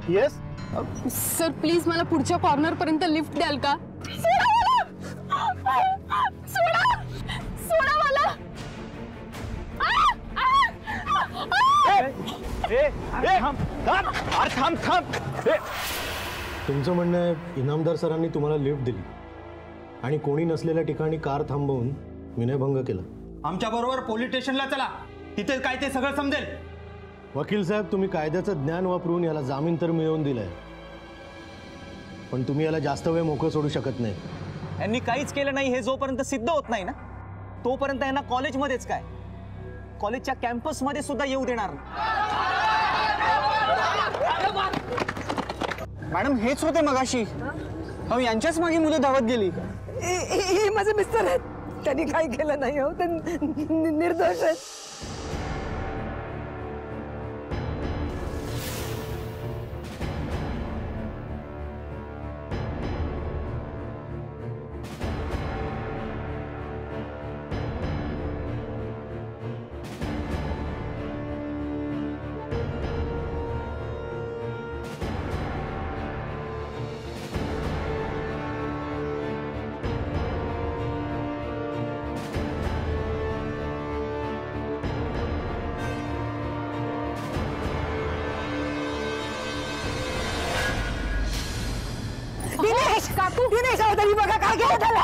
Yes sir please मला पुढच्या corner पर्यंत लिफ्ट द्याल का? सोडा मला. थांब. तुमचं म्हणणं आहे इनामदार सरांनी तुम्हाला लिफ्ट दिली आणि कोणी नसलेल्या ठिकाणी कार थांबवून विनयभंग केला. आमच्या बरोबर पोलीस स्टेशनला चला, तिथे काय ते सगळं समजेल. वकील साहेब, तुम्ही कायद्याचं ज्ञान वापरून याला जामीन तर मिळवून दिलाय, पण तुम्ही याला जास्त वेळ मोकळं सोडू शकत नाही. यांनी काहीच केलं नाही हे जोपर्यंत सिद्ध होत नाही ना, तोपर्यंत यांना कॉलेजमध्येच काय, कॉलेजच्या कॅम्पसमध्ये सुद्धा येऊ देणार मॅडम हेच होते मगाशी. अहो यांच्याच मागे मुलं धावत गेली. हे माझे मिस्टर आहेत, त्यांनी काही केलं नाही हो, ते निर्दोष आहेत. दिनेश चौधरी बघा काय केलं त्याला.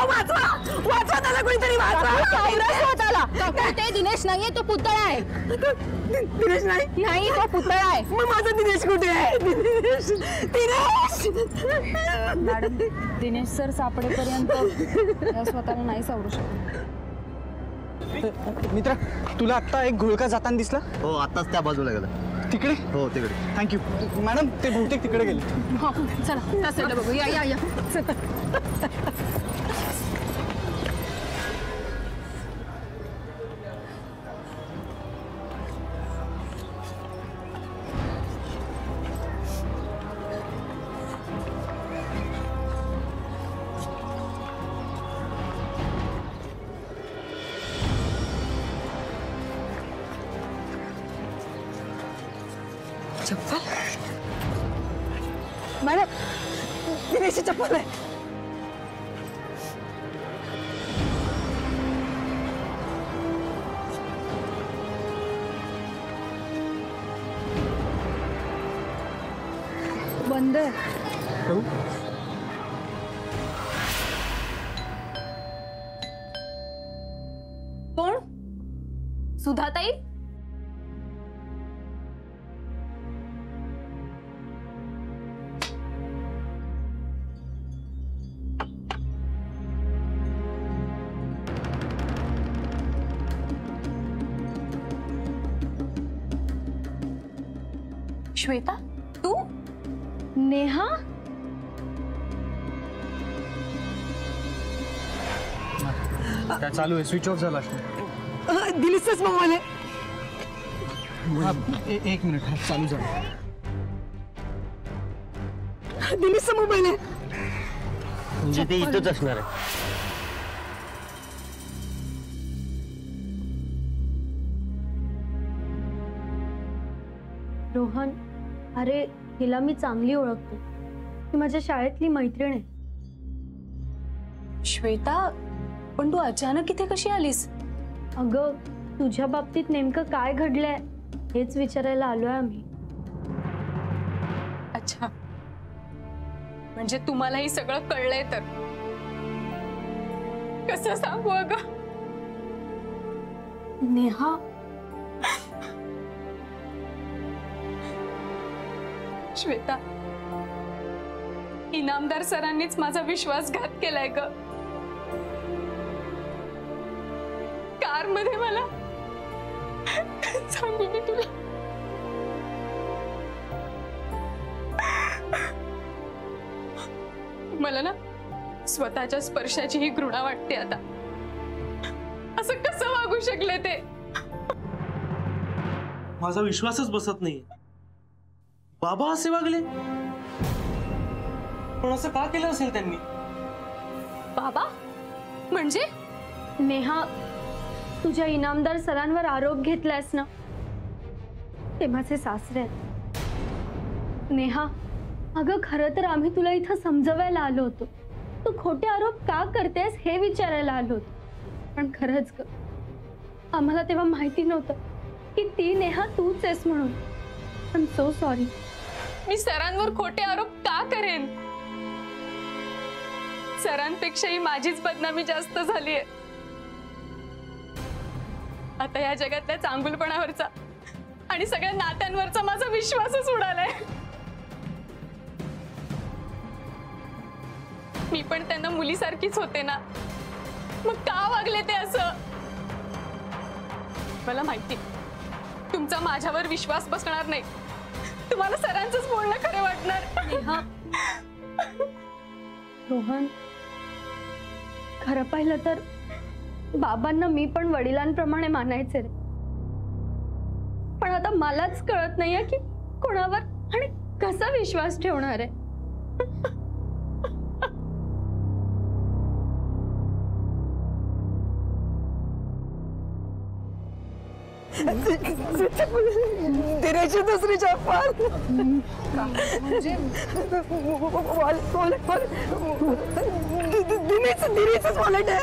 वाचवा त्याला, कोणीतरी वाचवा. ते दिनेश नाहीये, तो पुतळा आहे. दिनेश नाही तो पुतळा आहे. मग माझा दिनेश कुठे आहे? दिनेश मॅडम, दिनेश सर सापडेपर्यंत स्वतःला नाही सावरू शकत. मित्रा तुला आत्ता एक घोळका जाताना दिसला? हो, आताच त्या बाजूला गेला. तिकडे? हो तिकडे. थँक्यू मॅडम, ते बहुतेक तिकडे गेले. हो चला बघू. या चप्पल मॅडम, दिनेशची चप्पल आहे. बंद आहे. कोण? सुधाताई? श्वेता, तू? नेहा? काय चालू आहे? स्विच ऑफ झाला. दिनेशचाच मोबाईल आहे. एक मिनिट, चालू झाला. दिनेशचा मोबाईल आहे. म्हणजे ते इथंच असणार आहे. रोहन, अरे हिला मी चांगली ओळखते, ती माझ्या शाळेतली मैत्रीण आहे. श्वेता, पण तू अचानक इथे कशी आलीस? अगं, तुझ्या बाबतीत नेमकं काय घडलंय हेच विचारायला आलोय आम्ही. अच्छा, म्हणजे तुम्हाला हे सगळं कळलंय तर कसं सांगू अगं? नेहा, श्वेता, इनामदार सरांनीच माझा विश्वासघात केलाय ग. कार मध्ये मला सांगू मी तुला, मला ना स्वतःच्या स्पर्शाची ही घृणा वाटते आता. असं कसं वागू शकले ते? माझा विश्वासच बसत नाही. बाबा असे वागले, पण असं का केलं असेल त्यांनी? बाबा म्हणजे? नेहा, तुझ्या इनामदार सरांवर आरोप घेतलायस ना, ते माझे सासरे आहेत. नेहा, अगं खरं तर आम्ही तुला इथं समजवायला आलो होतो. तू खोटे आरोप का करतेस हे विचारायला आलो होतो. पण खरंच ग, आम्हाला तेव्हा माहिती नव्हतं की ती नेहा तूच आहेस म्हणून. I am so sorry. मी सरांवर खोटे आरोप का करेन? सरांपेक्षाही माझीच बदनामी जास्त झालीये. आता या जगातल्या चांगुलपणावरचा आणि सगळ्या नात्यांवरचा माझा विश्वासच उडालाय. मी पण त्यांना मुलीसारखीच होते ना, मग का वागले ते असं? मला माहिती तुमचा माझ्यावर विश्वास बसणार नाही. तुम्हाला सरांचंच बोलणं खरं वाटणार. नेहा, रोहन, खरं पाहिलं तर बाबांना मी पण वडिलांप्रमाणे मानायचे रे. पण आता मलाच कळत नाहीये की कोणावर आणि कसा विश्वास ठेवणार आहे. दिनेशची दुसरी चप्पल. दिनेशच वॉलेट आहे.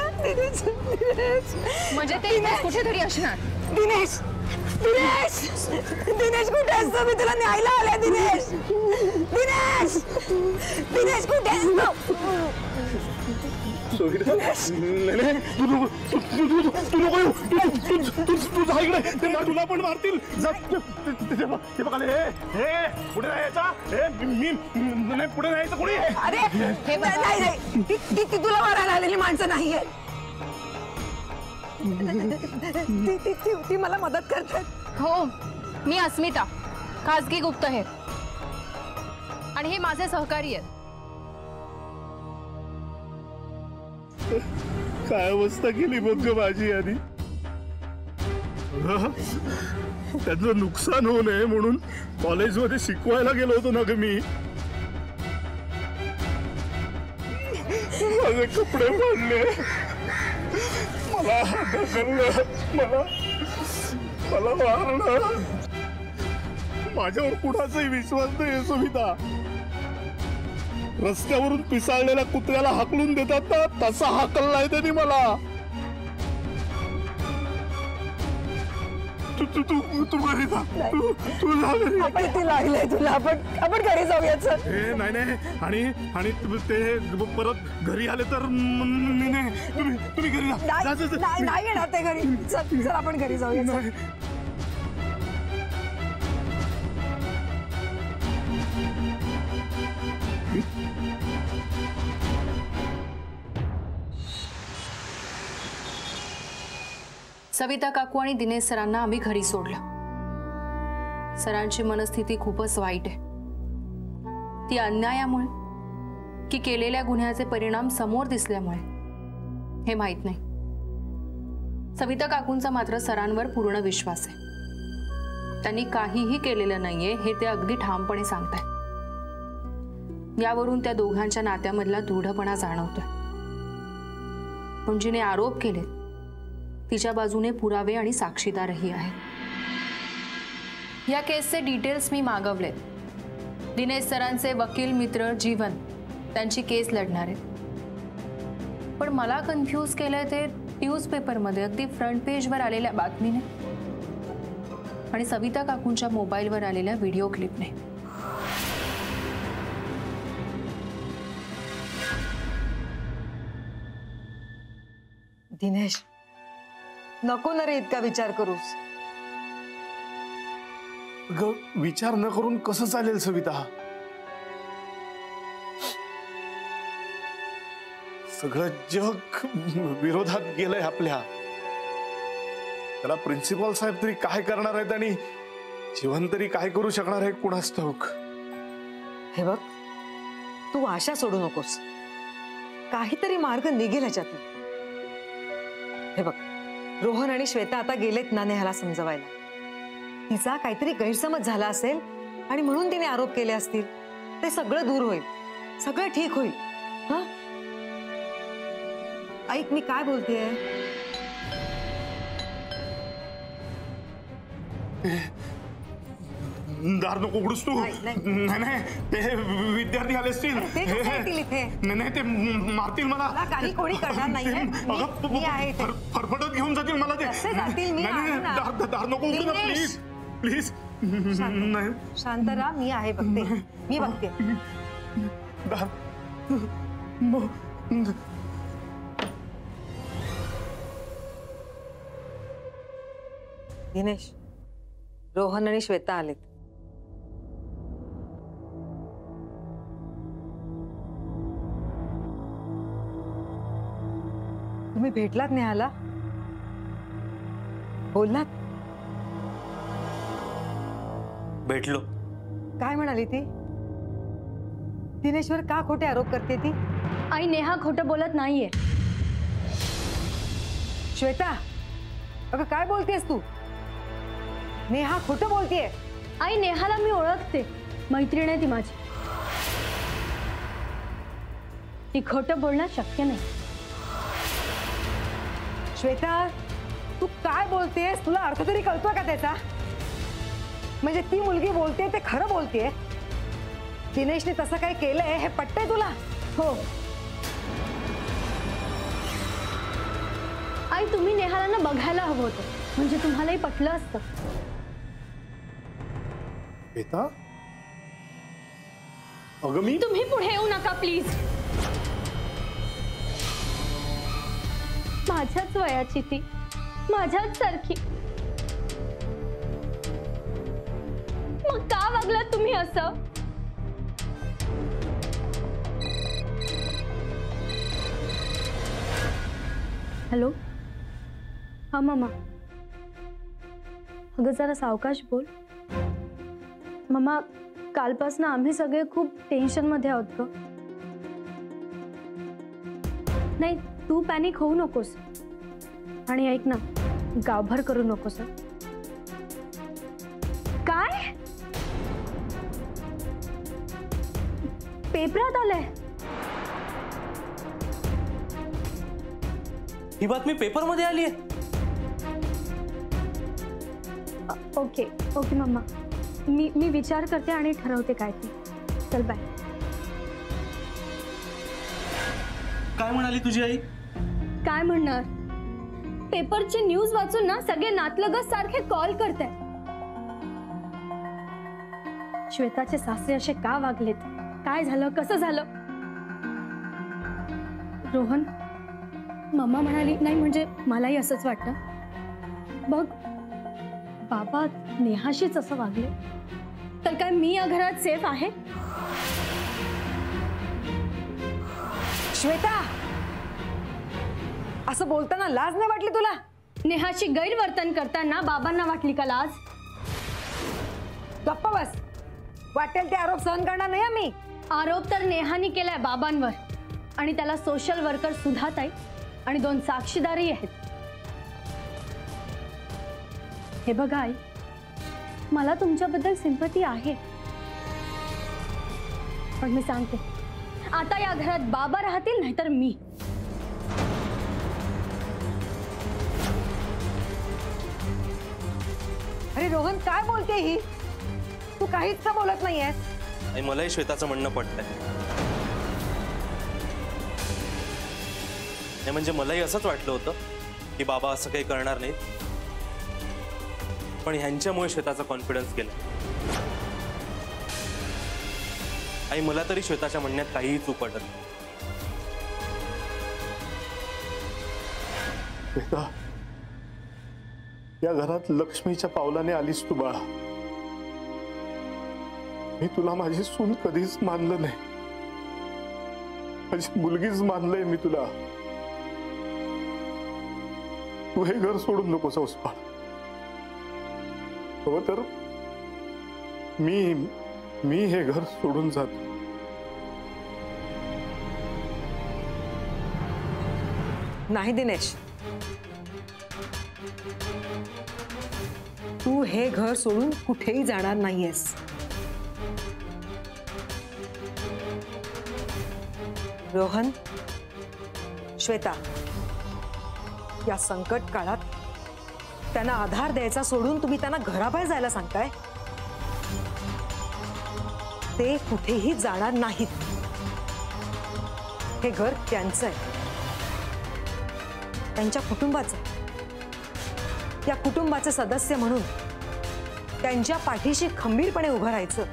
म्हणजे ते कुठेतरी असणार. दिनेश दिनेश दिनेश कुठे असतो? मी तुला न्यायला आले. दिनेश दिनेश दिनेश कुठे असतो? तुला पण मारतील. पुढे पुढे जायचं कोणी? अरे नाही, ती तुला मारायला आलेली माणसं नाहीये. ती मला मदत करतात. हो, मी अस्मिता, खासगी गुप्तहेर, आणि हे माझे सहकारी आहेत. काय अवस्था केली बघ माझी. आणि त्याचं नुकसान होऊ नये म्हणून कॉलेजमध्ये शिकवायला गेलो होतो ना ग मी. माझे कपडे फाडले, मला मला मारलं. माझ्यावर कुणाचाही विश्वास नाही सुविधा. रस्त्यावरून पिसाळलेल्या कुत्र्याला हाकलून देतात ना, तसा हाकललाय त्यांनी मला. तू घरी जा. तू जा घरी. आपण ती लागलंय तुला. आपण घरी जाऊया. नाही. आणि ते परत घरी आले तर तुम्ही घरी जा. नाही येणार ते घरी. चल आपण घरी जाऊया. सविता काकू आणि दिनेश सरांना आम्ही घरी सोडलं. सरांची मनस्थिती खूपच वाईट आहे. ती अन्यायामुळे की केलेल्या गुन्ह्याचे परिणाम समोर दिसल्यामुळे हे माहित नाही. सविता काकूंचा मात्र सरांवर पूर्ण विश्वास आहे. त्यांनी काहीही केलेलं नाहीये हे ते अगदी ठामपणे सांगताय. यावरून त्या दोघांच्या नात्यामधला दृढपणा जाणवतोय. पण जिने आरोप केले तिच्या बाजूने पुरावे आणि साक्षीदारही आहेत. या केसचे डिटेल्स मी मागवलेत. दिनेश सरांचे वकील मित्र जीवन त्यांची केस लढणार आहेत. पण मला कन्फ्यूज केलंय ते न्यूजपेपरमध्ये अगदी फ्रंट पेजवर आलेल्या बातमीने आणि सविता काकूंच्या मोबाईलवर आलेल्या व्हिडिओ क्लिपने. दिनेश, नको ना रे इतका विचार करूस. विचार न करून कसं चालेल सविता? सगळं जग विरोधात गेलंय आपल्या. त्याला प्रिन्सिपल साहेब तरी काय करणार आहेत आणि जीवन तरी काय करू शकणार आहे कुणास ठाऊक. हे बघ, तू आशा सोडू नकोस. काहीतरी मार्ग निघेल ह्याच्यातून. हे बघ, रोहन आणि श्वेता आता गेलेत ना नेहाला समजवायला. तिचा काहीतरी गैरसमज झाला असेल आणि म्हणून तिने आरोप केले असतील. ते सगळं दूर होईल, सगळं ठीक होईल. हा, ऐक मी काय बोलतेय. दार नको उघडूस तू. नाही, नाही. नाही नाही, ते विद्यार्थी आले असतील. ते कसे येतील इथे? नाही नाही, ते मारतील मला. मला काही कोणी करणार नाहीये. मी आहे इथे. फरफटत घेऊन जातील मला ते. कसे जातील? मी आहे ना. दार नको उघडू ना, दिनेश. Please please. नाही शांत राहा, मी आहे, बघते. मी बघते. दार दिनेश, रोहन आणि श्वेता आलेत. तुम्ही भेटलात नेहाला? बोललात? भेटलो. काय म्हणाली ती? दिनेशवर का खोटे आरोप करते ती? आई नेहा खोटं बोलत नाहीये. श्वेता, अगं काय बोलतेस तू? नेहा खोटं बोलतेय. आई नेहाला मी ओळखते, मैत्रीण आहे ती माझी. ती खोटं बोलणं शक्य नाही. श्वेता, तू काय बोलतेस? तुला अर्थ तरी कळतोय का त्याचा? म्हणजे ती मुलगी बोलते ते खरं बोलतेय? दिनेशने तसं काय केलंय हे पटतंय तुला? हो आई, तुम्ही नेहाला ना बघायला हवं होतं, म्हणजे तुम्हालाही पटलं असतं. बेटा, अगं मी तुम्ही पुढे येऊ नका प्लीज. माझ्याच वयाची ती, माझ्याच सारखी. मग का वागलात तुम्ही असं? हॅलो, हा मम्मा. अगं जरा सावकाश बोल. मम्मा, कालपासून आम्ही सगळे खूप टेन्शन मध्ये आहोत ग. नाही, तू पॅनिक होऊ नकोस. आणि ऐक ना, गावभर करू नकोस. काय पेपरात आलंय? ही बातमी पेपर मध्ये आली आहे. ओके ओके मम्मा, मी विचार करते आणि ठरवते काय ते. चल बाय. काय म्हणाली तुझी आई? काय म्हणणार? पेपरची न्यूज वाचून ना सगळे नातलगत सारखे कॉल करते. श्वेताचे सासरे असे का वागलेत? काय झालं? कसं झालं? रोहन, मम्मा म्हणाली नाही, म्हणजे मलाही असंच वाटतं. बघ, बाबा नेहाशीच असं वागले तर काय मी या घरात सेफ आहे? श्वेता, असं बोलताना लाज नाही वाटली तुला? नेहाशी गैरवर्तन करताना बाबांना वाटली का लाज? गप्पा बस. वाटेल ते आरोप सहन करणार नाही आम्ही. आरोप तर नेहानी केलाय बाबांवर, आणि त्याला सोशल वर्कर सुधाताई आणि 2 साक्षीदारही आहेत. हे बघा आई, मला तुमच्याबद्दल सिंपती आहे, पण मी सांगते, आता या घरात बाबा राहतील नाहीतर मी. अरे रोहन, काय बोलते ही? तू काहीच का बोलत नाहीयेस? आणि मलाही श्वेताचं म्हणणं पटतंय. नाही म्हणजे मलाही असंच वाटलं होतं की बाबा असं काही करणार नाहीत, पण ह्यांच्यामुळे श्वेताचा कॉन्फिडन्स गेला. आई, मला तरी श्वेताच्या म्हणण्यात काहीही चूक वाटत नाही. बेटा, या घरात लक्ष्मीच्या पावलाने आलीस तू बाळा. मी तुला माझी सून कधीच मानलं नाही, माझी मुलगीच मानलंय मी तुला. तू हे घर सोडून नकोस बाळा. हो तर मी हे घर सोडून जातो. नाही दिनेश, तू हे घर सोडून कुठेही जाणार नाहीयेस. रोहन, श्वेता, या संकट काळात त्यांना आधार द्यायचा सोडून तुम्ही त्यांना घराबाहेर जायला सांगताय? ते कुठेही जाणार नाहीत. हे घर त्यांचं आहे, त्यांच्या कुटुंबाचं. या कुटुंबाचे सदस्य म्हणून त्यांच्या पाठीशी खंबीरपणे उभं राहायचं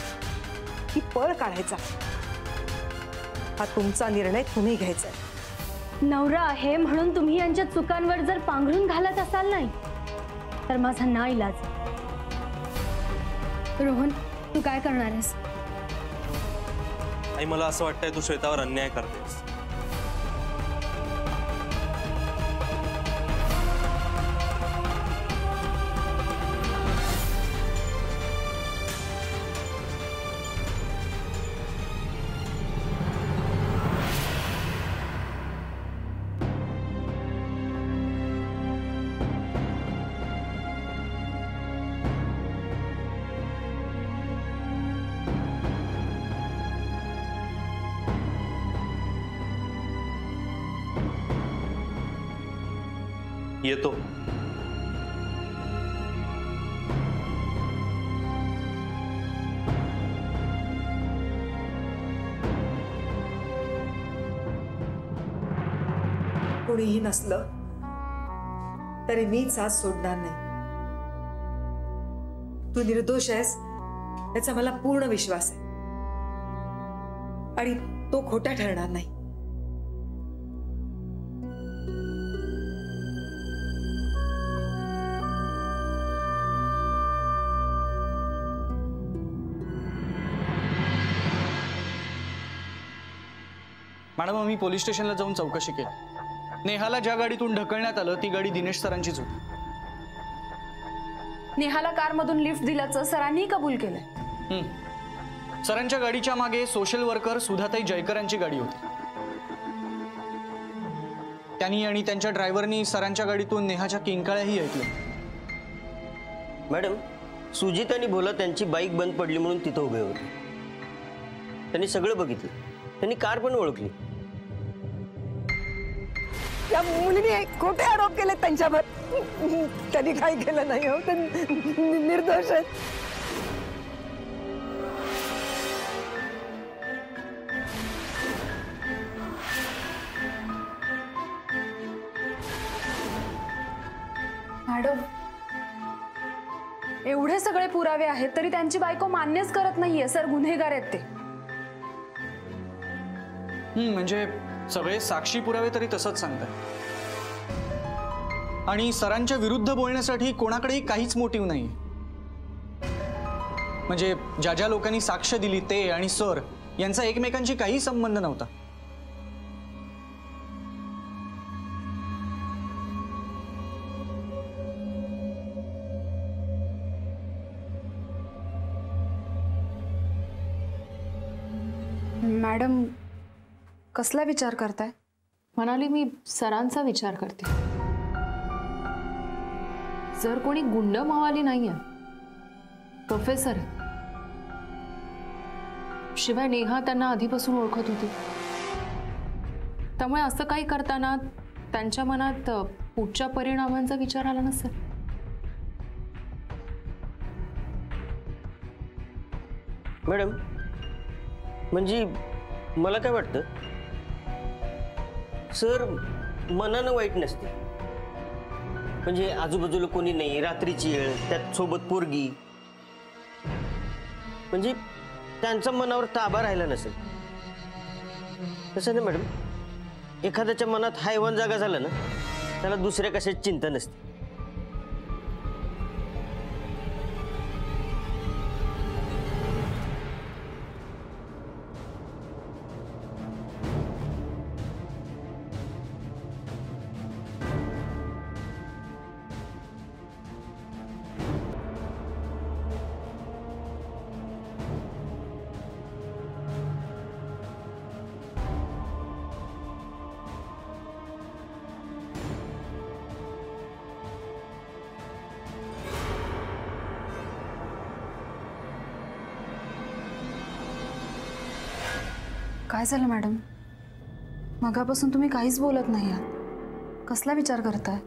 की पळ काढायचा हा तुमचा निर्णय तुम्ही घ्यायचा आहे. नवरा आहे म्हणून तुम्ही यांच्या चुकांवर जर पांघरून घालत असाल नाही तर माझा नाईलाज. रोहन, तू काय करणार आहेस? आई मला असं वाटतंय तू श्वेतावर अन्याय करतेस. येतो. कोणीही नसलं तरी मीच आज सोडणार नाही. तू निर्दोष आहेस याचा मला पूर्ण विश्वास आहे आणि तो खोटा ठरणार नाही. मॅडम, आम्ही पोलीस स्टेशनला जाऊन चौकशी केली. नेहाला ज्या गाडीतून ढकलण्यात आलं ती गाडी दिनेश सरांचीच होती. नेहाला कारमधून लिफ्ट दिल्याचं सरांनी कबूल केलंय. सरांच्या गाडीच्या मागे सोशल वर्कर सुधाताई जयकर यांची गाडी होती. त्यांनी आणि त्यांच्या ड्रायव्हरनी सरांच्या गाडीतून नेहाच्या किंकाळ्याही ऐकल्या. मॅडम, सुजित आणि भोला त्यांची बाईक बंद पडली म्हणून तिथं उभे होते. त्यांनी सगळं बघितलं, त्यांनी कार पण ओळखली. या मुलीने खोटे आरोप केले त्यांच्यावर. त्यांनी काही केलं नाही हो, ते निर्दोष आहेत. मॅडम, एवढे सगळे पुरावे आहेत तरी त्यांची बायको मान्यच करत नाहीये सर गुन्हेगार आहेत ते. म्हणजे सगळे साक्षी पुरावे तरी तसंच सांगतात. आणि सरांच्या विरुद्ध बोलण्यासाठी कोणाकडेही काहीच मोटिव्ह नाही. म्हणजे ज्या ज्या लोकांनी साक्ष दिली ते आणि सर यांचा एकमेकांशी काही संबंध नव्हता. मॅडम, कसला विचार करताय? म्हणाली मी सरांचा विचार करते. जर कोणी गुंड मावाली नाहीये, प्रोफेसर आहे. शिवाय नेहा त्यांना आधीपासून ओळखत होती, त्यामुळे असं काही करताना त्यांच्या मनात पुढच्या परिणामांचा विचार आला नसेल. मॅडम, म्हणजे मला काय वाटतं, सर मनानं वाईट नसते. म्हणजे आजूबाजूला कोणी नाही, रात्रीची वेळ, त्यात सोबत पोरगी, म्हणजे त्यांचा मनावर ताबा राहिला नसेल. कसं ना मॅडम, एखाद्याच्या मनात हैवान जागा झाला ना, त्याला दुसऱ्या कशाची चिंता नसते. काय झालं मॅडम? मगापासून तुम्ही काहीच बोलत नाही आहात. कसला विचार करताय?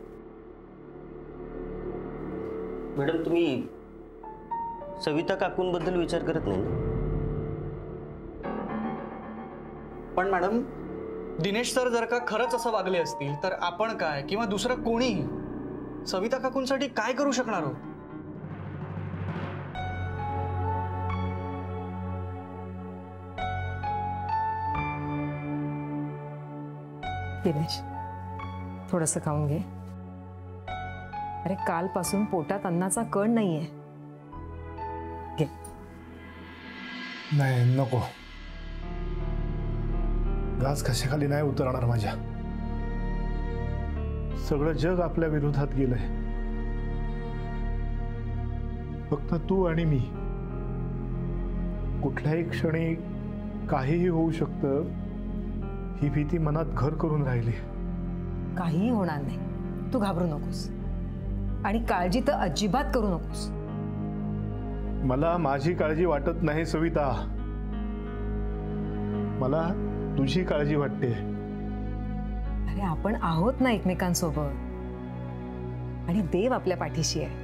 मॅडम, तुम्ही सविता काकूंबद्दल विचार करत नाही ना? पण मॅडम, दिनेश सर जर का खरंच असं वागले असतील तर आपण काय किंवा दुसरं कोणीही सविता काकूंसाठी काय करू शकणार आहोत? दिनेश, थोडंसं खाऊन घे. अरे कालपासून पोटात अन्नाचा कण नाहीये. घे. नाही नको. घास कशाखाली नाही उतरणार माझ्या. सगळं जग आपल्या विरोधात गेलंय. फक्त तू आणि मी. कुठल्याही क्षणी काहीही होऊ शकतं ही भीती मनात घर करून राहिली. काहीही होणार नाही. तू घाबरू नकोस आणि काळजी तर अजिबात करू नकोस. मला माझी काळजी वाटत नाही सविता. मला तुझी काळजी वाटते. अरे आपण आहोत ना एकमेकांसोबत आणि देव आपल्या पाठीशी आहे.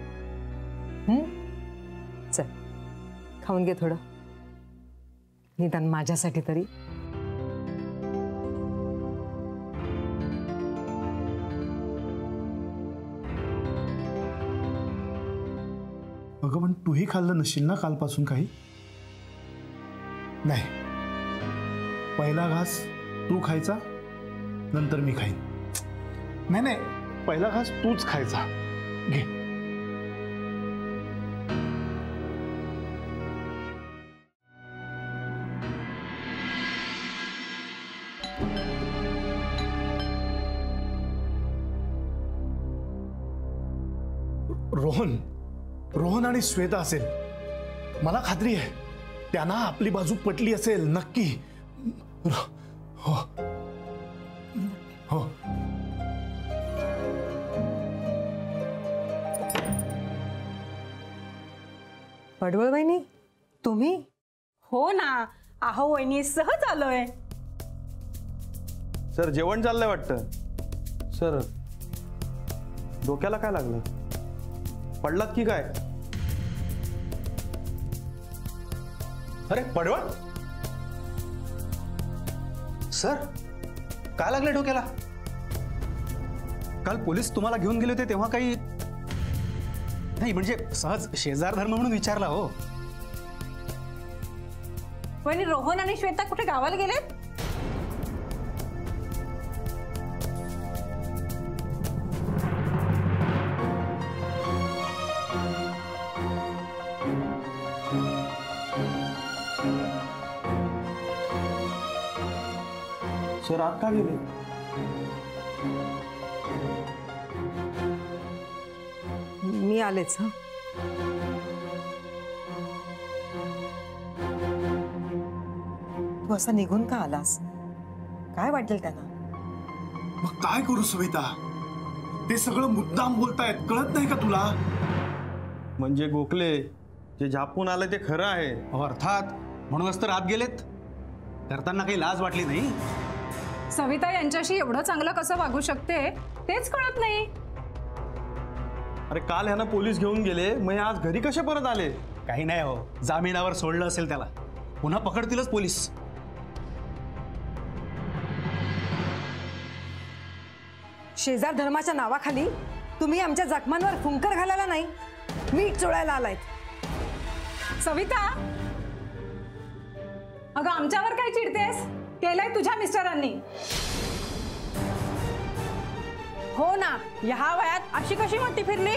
चल खाऊन घे थोडं, निदान माझ्यासाठी तरी. अगं पण तूही खाल्लं नशील ना कालपासून काही? नाही, पहिला घास तू खायचा, नंतर मी खाईन. नाही नाही, पहिला घास तूच खायचा. घे. रोहन आणि श्वेता असेल, मला खात्री आहे त्यांना आपली बाजू पटली असेल नक्की. हो हो. पडवळ वहिनी, तुम्ही? हो ना. अहो वहिनी, सहज आलोय. सर जेवण चाललंय वाटतं. सर डोक्याला काय लागलं? पडलात की काय? अरे पडवळ सर, काय लागले डोक्याला? काल पोलीस तुम्हाला घेऊन गेले होते तेव्हा काही नाही, म्हणजे सहज शेजार धर्म म्हणून विचारला हो. वहिनी, रोहन आणि श्वेता कुठे गावाला गेलेत? सर आत का गेले? मी आलेच. हा, तू असा निघून का आलास? काय वाटेल त्यांना? मग काय करू सविता? ते सगळं मुद्दाम बोलतायत, कळत नाही का तुला? म्हणजे गोखले जे झापून आलं ते खरं आहे. अर्थात, म्हणूनच तर आत गेलेत. करताना काही लाज वाटली नाही. सविता यांच्याशी एवढं चांगलं कसं वागू शकते तेच कळत नाही. अरे काल ह्यानं पोलीस घेऊन गेले, मग आज घरी कसे परत आले? काही नाही हो, जामिनावर सोडलं असेल त्याला. पुन्हा पकडतीलच पोलीस. शेजार धर्माच्या नावाखाली तुम्ही आमच्या जखमांवर फुंकर घालायला नाही, मीठ चोळायला आलायत. सविता, अगं आमच्यावर काय चिडतेस? केलंय तुझ्या मिस्टरांनी. हो ना, ह्या वयात अशी कशी मोठी फिरली?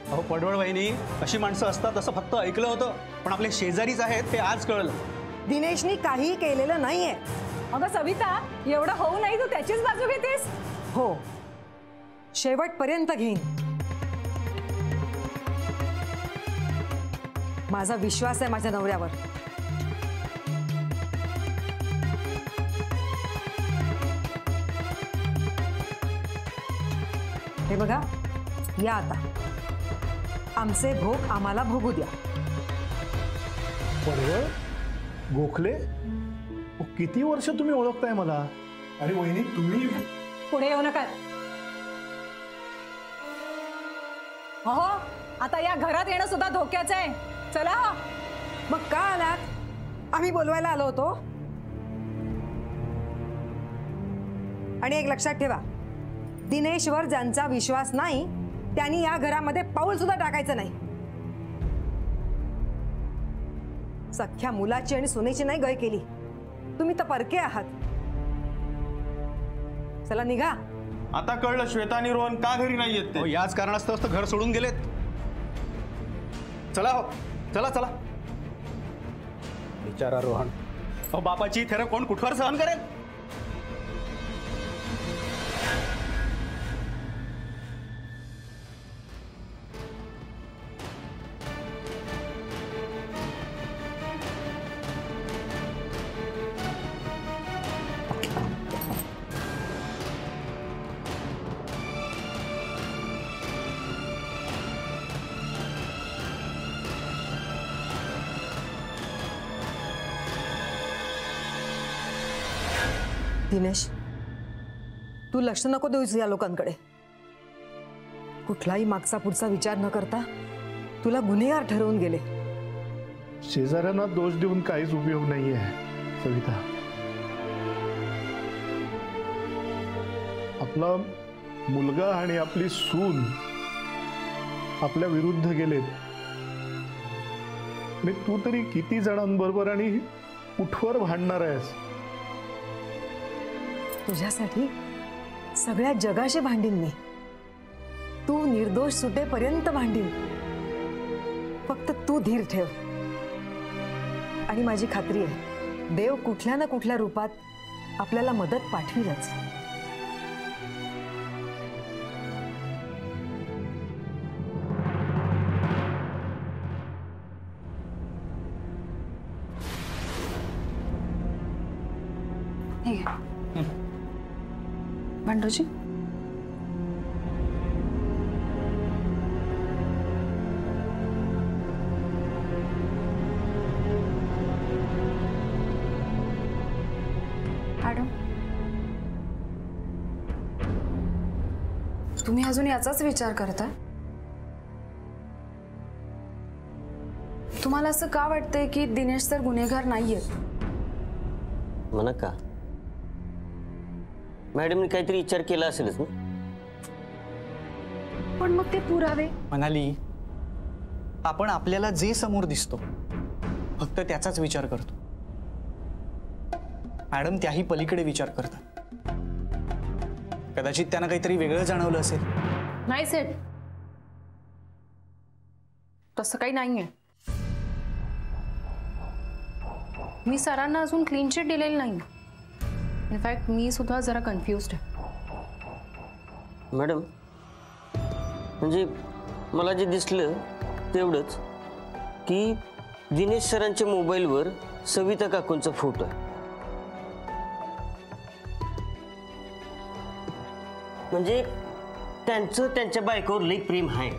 अहो पडवळ वहिनी, अशी माणसं असतात असं फक्त ऐकलं होतं, पण आपले शेजारीच आहेत ते आज कळलं. दिनेशनी काही केलेलं नाहीये. अगं सविता, एवढं होऊ नाही, तू त्याचीच बाजू घेतेस? हो, शेवटपर्यंत घेईन. माझा विश्वास आहे माझ्या नवऱ्यावर. हे बघा, या आता. आमचे भोग आम्हाला भोगू द्या. पडवळ, गोखले, किती वर्ष तुम्ही ओळखताय मला? अरे वहिनी, तुम्ही पुढे येऊ नका. हो, आता या घरात येणं सुद्धा धोक्याचं आहे. चला. मग का आलात? आम्ही बोलवायला आलो होतो. आणि एक लक्षात ठेवा, दिनेशवर ज्यांचा विश्वास नाही त्यांनी या घरामध्ये पाऊल सुद्धा टाकायचं नाही. सख्या मुलाची आणि सुनेची नाही गय केली, तुम्ही तर परके आहात. चला निघा. आता कळलं श्वेता आणि रोहन का घरी नाही येत ते. याच कारणास्तव घर सोडून गेलेत. चला हो, चला चला. बिचारा रोहन. अहो बापाची थेर कोण कुठवर सहन करेल. दिनेश, तू लक्ष नको देऊस या लोकांकडे. कुठलाही मागचा पुढचा विचार न करता तुला गुन्हेगार ठरवून गेले. शेजाऱ्यांना दोष देऊन काहीच उपयोग नाहीये सविता. आपला मुलगा आणि आपली सून आपल्या विरुद्ध गेलेत आणि तू तरी किती जणांबरोबर आणि कुठवर भांडणार आहेस. तुझ्यासाठी सगळ्या जगाशी भांडीन मी. तू निर्दोष सुटेपर्यंत भांडीन. फक्त तू धीर ठेव. आणि माझी खात्री आहे, देव कुठल्या ना कुठल्या रूपात आपल्याला मदत पाठवीलच. बंडूजी, मॅडम, तुम्ही अजून याचाच विचार करताय? तुम्हाला असं का वाटतंय की दिनेश तर गुन्हेगार नाहीयेत? म्हणा का मॅडमने काहीतरी विचार केला असेलच ना. पण मग ते पुरावे. म्हणाली, आपण आपल्याला जे समोर दिसतो फक्त त्याचाच विचार करतो. मॅडम त्याही पलीकडे विचार करतात. कदाचित त्यांना काहीतरी वेगळं जाणवलं असेल. नाही सेठ, तसं काही नाहीये. मी सरांना अजून क्लीन चिट दिलेली नाही. इनफॅक्ट मी सुद्धा जरा कन्फ्युज्ड आहे. मॅडम, म्हणजे मला जे दिसलं तेवढंच की दिनेश सरांच्या मोबाईलवर सविता काकूंचा फोटो आहे. म्हणजे त्यांचं त्यांच्या बायकोवर लई प्रेम आहे.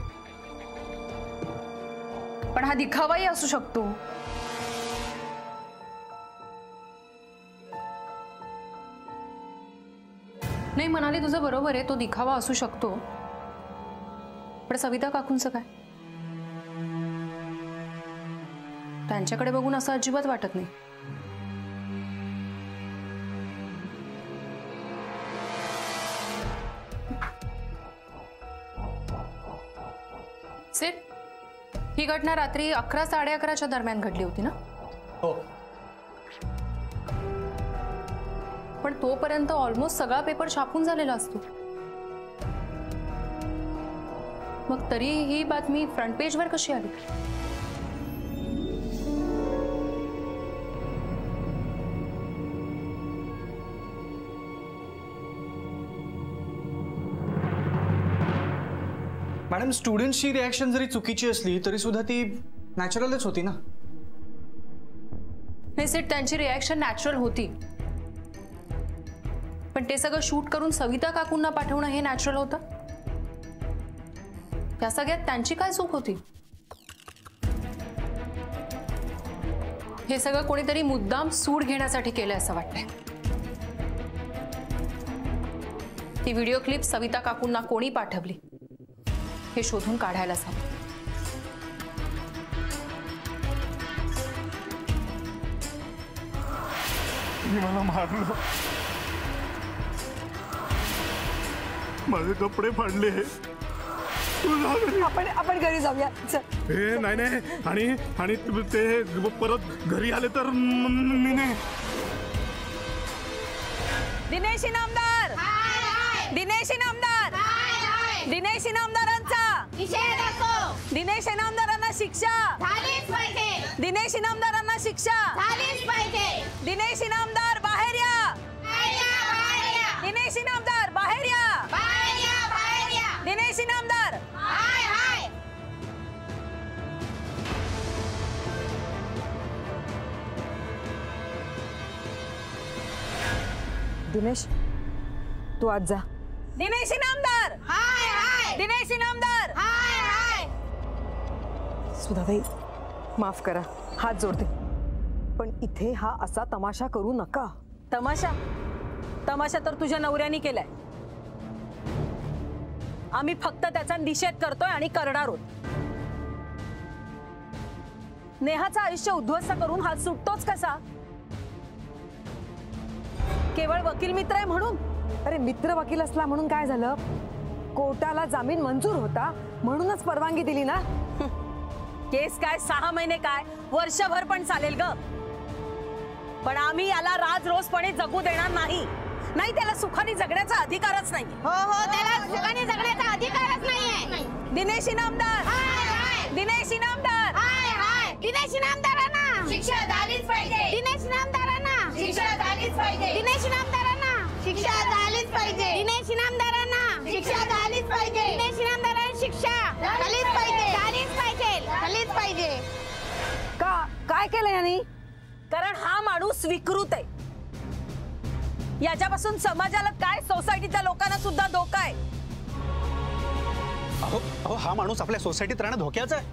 पण हा दिखावाही असू शकतो. नाही म्हणाले, तुझं बरोबर आहे, तो दिखावा असू शकतो. पण सविता काकूंचं काय? त्यांच्याकडे बघून असं अजिबात वाटत नाही. सेठ, ही घटना रात्री 11-11:30च्या दरम्यान घडली होती ना? हो. पण तोपर्यंत ऑलमोस्ट सगळा पेपर छापून झालेला असतो. मग तरी ही बातमी फ्रंट पेजवर कशी आली? मॅडम, स्टुडंट्सची रिॲक्शन जरी चुकीची असली तरी सुद्धा ती नॅचरलच होती ना. नाही सेट, त्यांची रिॲक्शन नॅचरल होती. पण ते सगळं शूट करून सविता काकूंना पाठवणं हे नॅचरल होतं? त्या सगळ्यात त्यांची काय चूक होती? हे सगळं कोणीतरी मुद्दाम सूड घेण्यासाठी केलंय असं वाटतंय. ती व्हिडिओ क्लिप सविता काकूंना कोणी पाठवली हे शोधून काढायलाच हवं. मला मारलं. माझे कपडे फाडले. आपण घरी जाऊया. हे नाही नाही, आणि ते परत घरी आले तर मी नाही. दिनेश इनामदार, दिनेश इनामदार, दिनेश इनामदारांचा निषेध असो. दिनेश इनामदारांना शिक्षा झालीच पाहिजे. दिनेश इनामदारांना शिक्षा झालीच पाहिजे. दिनेश इनामदार बाहेर या. दिनेश इनामदार बाहेर या. दिनेश इनामदार. दिनेश, तू आज जा. दिनेश इनामदार. दिनेश इनामदार. सुधाताई, माफ करा, हात जोडते, पण इथे हा असा तमाशा करू नका. तमाशा? तमाशा तर तुझ्या नवऱ्याने केलाय. आम्ही फक्त त्याचा निषेध करतोय आणि करणार आहोत. नेहाचं आयुष्य उद्ध्वस्त करून हा सुटतोच कसा? केवळ वकील मित्र आहे म्हणून? अरे मित्र वकील असला म्हणून काय झालं? कोर्टाला जामीन मंजूर होता म्हणूनच परवानगी दिली ना. केस काय 6 महिने काय वर्षभर पण चालेल ग. पण आम्ही याला राज रोजपणे जगू देणार नाही. नाही, त्याला सुखाने जगण्याचा अधिकारच नाही. हो हो, त्याला सुखाने जगण्याचा अधिकारच नाहीये. दिनेश इनामदार. दिनेश इनामदार. दिनेश इनामदारांना शिक्षा झालीच पाहिजे. दिनेश इनामदारांना शिक्षा झालीच पाहिजे. दिनेश इनामदारांना शिक्षा झालीच पाहिजे. दिनेश इनामदारांना शिक्षा झालीच पाहिजे. दिनेश इनामदारांना शिक्षा झालीच पाहिजे. झालीच पाहिजे. झालीच पाहिजे. काय केलं यांनी? कारण हा माणूस विकृत आहे. याच्यापासून समाजाला काय, सोसायटीच्या लोकांना सुद्धा धोका आहे. अहो हा माणूस आपल्या सोसायटीत राहणं धोक्याचं आहे.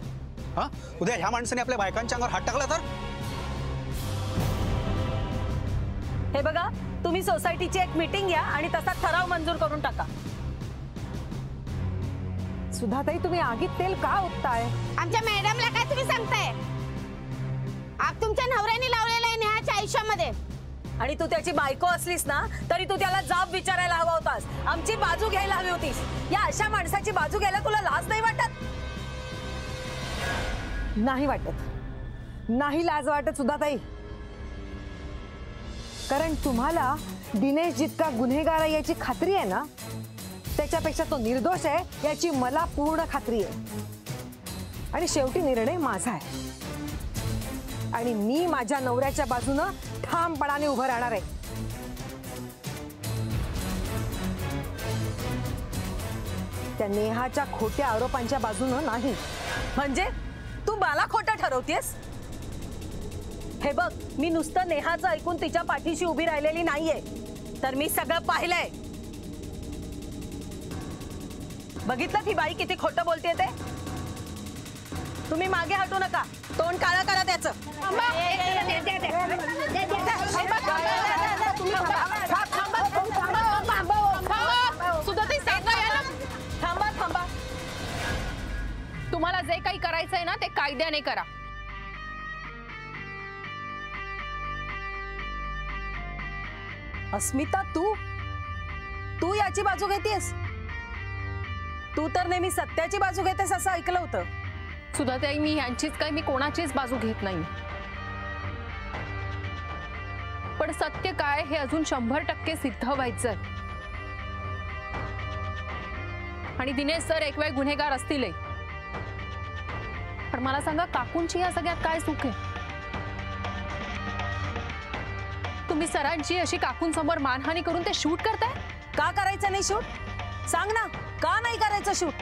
हा, उद्या ह्या माणसाने आपल्या बायकांच्या अंगावर हात टाकला तर? हे बघा, तुम्ही सोसायटीची एक मीटिंग घ्या आणि तसा ठराव मंजूर करून टाका. सुधाताई, तुम्ही आगीत तेल का ओतताय? आमच्या मॅडमला काय तुम्ही सांगताय? आग तुमच्या नवऱ्याने लावलेला आहे नेहाच्या आयुष्यामध्ये. आणि तू त्याची बायको असलीस ना तरी तू त्याला जाब विचारायला हवा होतास. आमची बाजू घ्यायला हवी होतीस. या अशा माणसाची बाजू घ्यायला तुला लाज नाही वाटत? नाही वाटत, नाही लाज वाटत सुधाताई. कारण तुम्हाला दिनेश जितका गुन्हेगार आहे याची खात्री आहे ना, त्याच्यापेक्षा तो निर्दोष आहे याची मला पूर्ण खात्री आहे. आणि शेवटी निर्णय माझा आहे आणि मी माझ्या नवऱ्याच्या बाजूनं ठामपणाने उभं राहणार आहे. त्या नेहाच्या खोट्या आरोपांच्या बाजूनं नाही. म्हणजे तू मला खोटं ठरवतेस? हे बघ, मी नुसतं नेहाचं ऐकून तिच्या पाठीशी उभी राहिलेली नाहीये, तर मी सगळं पाहिलंय. बघितलं ती बाई किती खोटं बोलतेय ते? तुम्ही मागे हटू नका. तोंड काळं करा त्याचं. थांबा थांबा. तुम्हाला जे काही करायचंय ना ते कायद्याने करा. अस्मिता, तू याची बाजू घेतेस? तू तर नेहमी सत्याची बाजू घेतेस असं ऐकलं होतं. सुधाताई, मी यांचीच काय, मी कोणाचीच बाजू घेत नाही. पण सत्य काय हे अजून 100% सिद्ध व्हायचंय. आणि दिनेश सर एक वेळ गुन्हेगार असतीलही, पण मला सांगा, काकूंची या सगळ्यात काय चूक आहे? तुम्ही सरांची अशी काकूंसमोर मानहानी करून ते शूट करताय? का करायचं नाही शूट? सांग ना, का नाही करायचं शूट?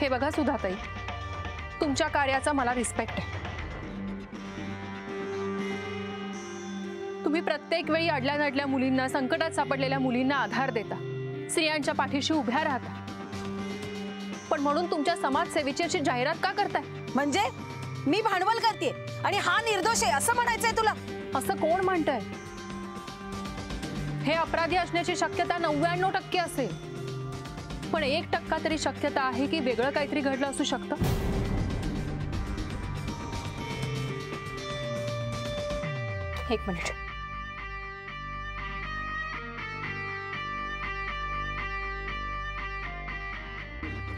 हे बघा सुधाताई, तुमच्या कार्याचा मला रिस्पेक्ट आहे. तुम्ही प्रत्येक वेळी अडल्या नडल्या मुलींना, संकटात सापडलेल्या मुलींना आधार देता, स्त्रियांच्या पाठीशी उभ्या राहता. पण म्हणून तुमच्या समाजसेवेची अशी जाहिरात का करताय? म्हणजे मी भांडवल करते आणि हा निर्दोष आहे असं म्हणायचंय तुला? असं कोण म्हणतंय? हे अपराधी असण्याची शक्यता 99% असेल, पण 1% तरी शक्यता आहे की वेगळं काहीतरी घडलं असू शकतं. एक मिनिट.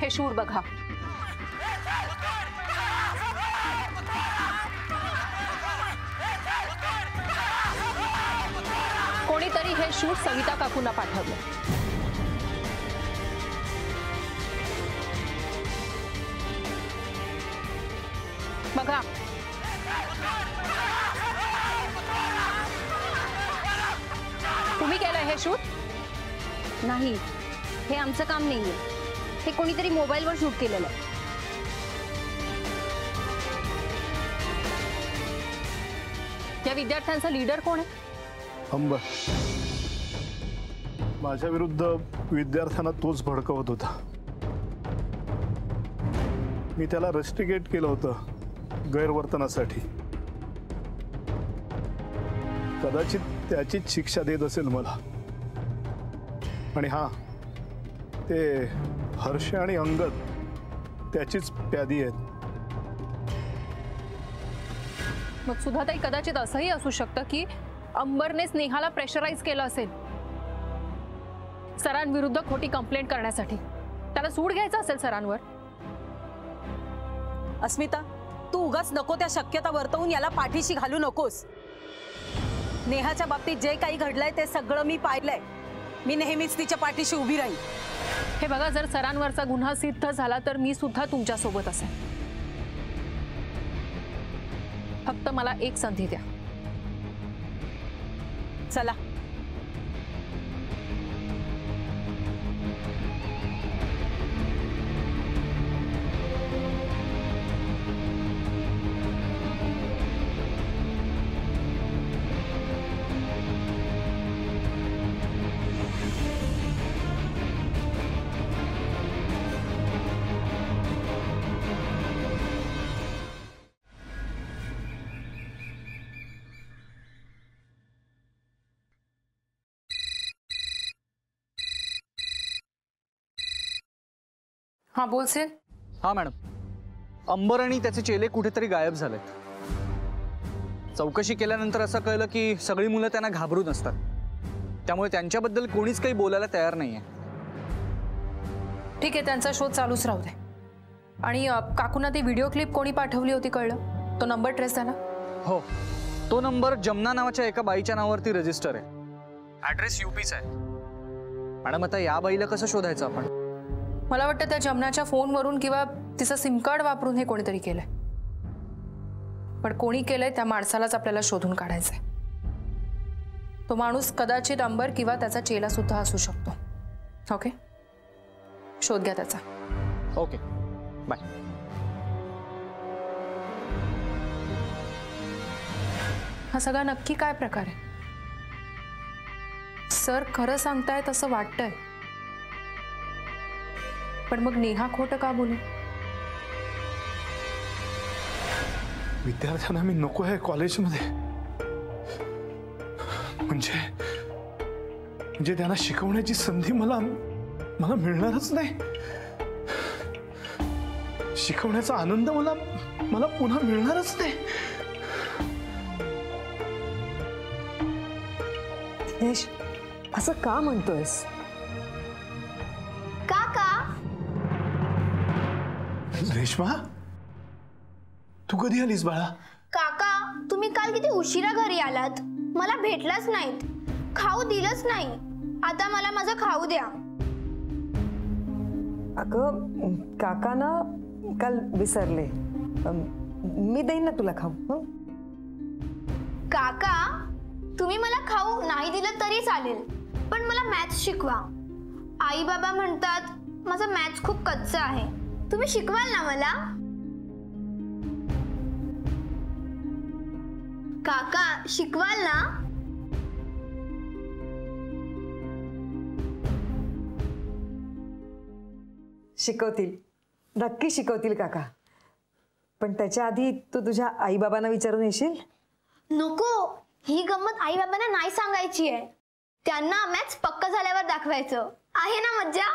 हे शूट बघा. कोणीतरी हे शूट सविता काकूंना पाठवलं. बघा. तुम्ही केलंय हे शूट? नाही, हे आमचं काम नाहीये. हे कोणीतरी मोबाईलवर शूट केलेलं आहे. या विद्यार्थ्यांचा लीडर कोण आहे? अंबर. माझ्या विरुद्ध विद्यार्थ्यांना तोच भडकवत होता. मी त्याला रस्टिकेट केलं होतं गैरवर्तनासाठी. कदाचित त्याचीच शिक्षा देत असेल मला. आणि हा, ते हर्ष आणि अंगद त्याचीच प्यादी आहेत. मग सुधाताई, कदाचित असंही असू शकतं की अंबरने स्नेहाला प्रेशराईज केलं असेल सरांविरुद्ध खोटी कंप्लेंट करण्यासाठी. त्याला सूड घ्यायचा असेल सरांवर. अस्मिता, तू उगाच नको त्या शक्यता वर्तवून याला पाठीशी घालू नकोस. नेहाच्या बाबतीत जे काही घडलंय ते सगळं मी पाहिलंय. मी नेहमीच तिच्या पाठीशी उभी राहील. हे बघा, जर सरांवरचा गुन्हा सिद्ध झाला तर मी सुद्धा तुमच्या सोबत असेल. फक्त मला एक संधी द्या. चला. हाँ बोल से. हाँ मॅडम, अंबर आणि त्याचे चेले कुठेतरी गायब झालेत. चौकशी केल्यानंतर असं कळलं की सगळी मुलं त्यांना घाबरून असतात. त्यामुळे त्यांच्याबद्दल कोणीच काही बोलायला तयार नाहीये. ठीक आहे, त्यांचा शोध चालूच राहू दे. आणि काकूंना ती व्हिडिओ क्लिप कोणी पाठवली होती कळलं? तो नंबर ट्रेस झाला? हो, तो नंबर जमना नावाच्या एका बाईच्या नावावरती रजिस्टर आहे. ॲड्रेस यूपीचा आहे. मॅडम, आता या बाईला कसं शोधायचं आपण? मला वाटतं त्या जमनाच्या फोनवरून किंवा तिचं सिम कार्ड वापरून हे कोणीतरी केलंय. पण कोणी केलंय त्या माणसालाच आपल्याला शोधून काढायचंय. तो माणूस कदाचित अंबर किंवा त्याचा चेला सुद्धा असू शकतो. ओके, शोध घ्या त्याचा. Okay, bye. हा सगळा नक्की काय प्रकार आहे? सर खरं सांगतायत असं वाटतंय, पण मग नेहा खोटं का बोलू? विद्यार्थ्यांना मी नको आहे कॉलेजमध्ये. म्हणजे त्यांना शिकवण्याची संधी मला मिळणारच नाही. शिकवण्याचा आनंद मला पुन्हा मिळणारच नाही. दिनेश, असं का म्हणतोयस? रेश्मा, तू कधी आलीस बाळा? काका, तुम्ही काल किती उशिरा घरी आलात. मला भेटलाच नाहीत, खाऊ दिलंच नाही. आता मला माझं खाऊ द्या. अगं, काका ना काल विसरले. मी देईन ना तुला खाऊ. काका, तुम्ही मला खाऊ नाही दिलं तरी चालेल, पण मला मॅथ्स शिकवा. आई बाबा म्हणतात माझं मॅथ्स खूप कच्चं आहे. तुम्ही शिकवाल ना मला? काका, शिकवाल ना? शिकवतील, नक्की शिकवतील काका. पण त्याच्या आधी तू तुझ्या आई बाबांना विचारून येशील? नको, ही गंमत आई बाबांना नाही सांगायची आहे. त्यांना मॅथ्स पक्का झाल्यावर दाखवायचं आहे ना. मज्जा?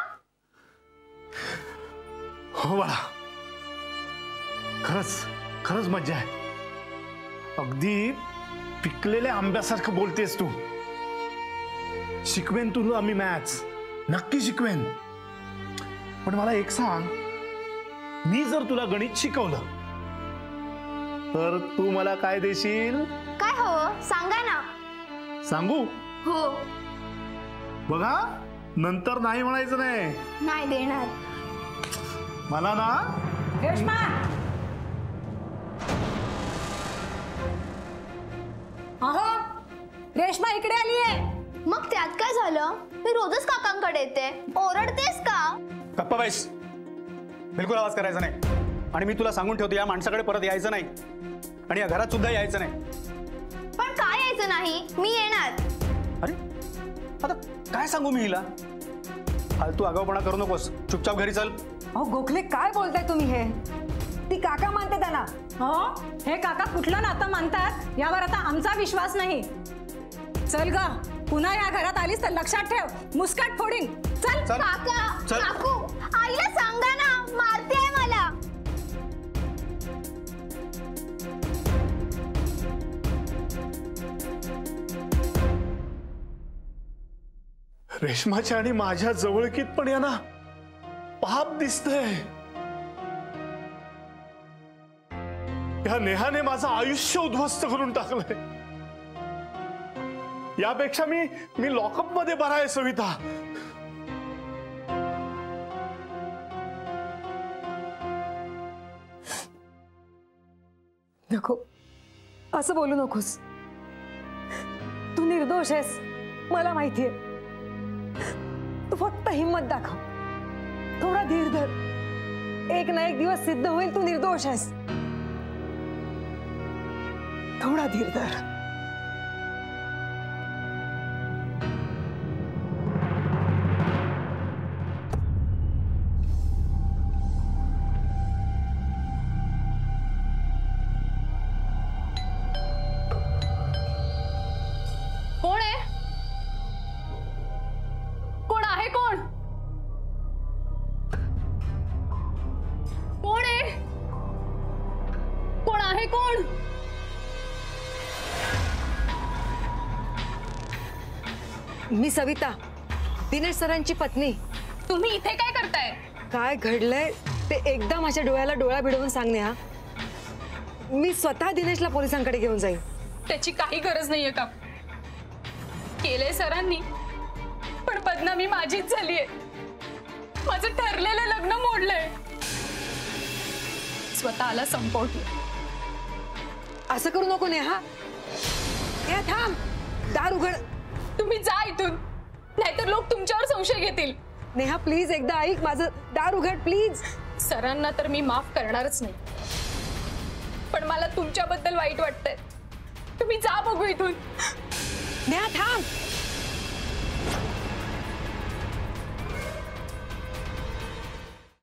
हो बाळा, खरंच मज्जा आहे. अगदी पिकलेल्या आंब्यासारखं बोलतेस तू. शिकवेन तुला मी मॅथ्स, नक्की शिकवेन. पण मला एक सांग, मी जर तुला गणित शिकवलं तर तू मला काय देशील? काय हवं सांगा ना. सांगू? हो. बघा, नंतर नाही म्हणायचं नाही. नाही देणार. मला ना रेश्मा, अहो रेश्मा इकडे आलीये. मग त्यात काय झालं? मी रोजच काकांकडे येते. ओरडतेस का? गप्पा बैस. बिलकुल आवाज करायचा नाही. आणि मी तुला सांगून ठेवतो, या माणसाकडे परत यायचं नाही आणि या घरात सुद्धा यायचं नाही. पण काय यायचं नाही? मी येणार. अरे आता काय सांगू मी हिला? फालतू आगाऊपणा करू नकोस, चुपचाप घरी चल. अहो गोखले, काय बोलताय तुम्ही हे? ती काका मानते त्यांना. हो, हे काका कुठलं नातं मानतात यावर आता आमचा विश्वास नाही. चल ग, पुन्हा या घरात आलीस तर लक्षात ठेव, मुस्काट फोडीन. चल. काका, काकू, आईला सांगा ना, मारतेय मला. रेश्माच्या आणि माझ्या जवळकीत पण या ना पाप दिसतंय. या नेहाने माझं आयुष्य उद्ध्वस्त करून टाकलंय. यापेक्षा मी लॉकअप मध्ये बरा आहे सविता. नको, असं बोलू नकोस. तू निर्दोष आहेस, मला माहितीये. तू फक्त हिम्मत दाखव, थोडा धीर धर. एक ना एक दिवस सिद्ध होईल तू निर्दोष आहेस. थोडा धीर धर. कोण आहे? कोण आहे? कोण कोण आहे? कोण आहे? कोण? मी सविता, दिनेश सरांची पत्नी. तुम्ही इथे काय करताय? काय घडलंय ते एकदा माझ्या डोळ्याला डोळा भिडवून सांगणे. हा, मी स्वतः दिनेशला पोलिसांकडे घेऊन जाईन. त्याची काही गरज नाहीये का? केले सरांनी, पण बदनामी माझीच झालीये. माझं ठरलेलं लग्न मोडलंय. स्वतःला संपवलं. असं करू नको नेहा. नेहा थांब, दार उघड. तुम्ही जा इथून, नाहीतर लोक तुमच्यावर संशय घेतील. नेहा प्लीज एकदा ऐक माझं. दार उघड प्लीज. सरांना तर मी माफ करणारच नाही, पण मला तुमच्याबद्दल वाईट वाटतंय. तुम्ही जा बघू इथून. नेहा थांब.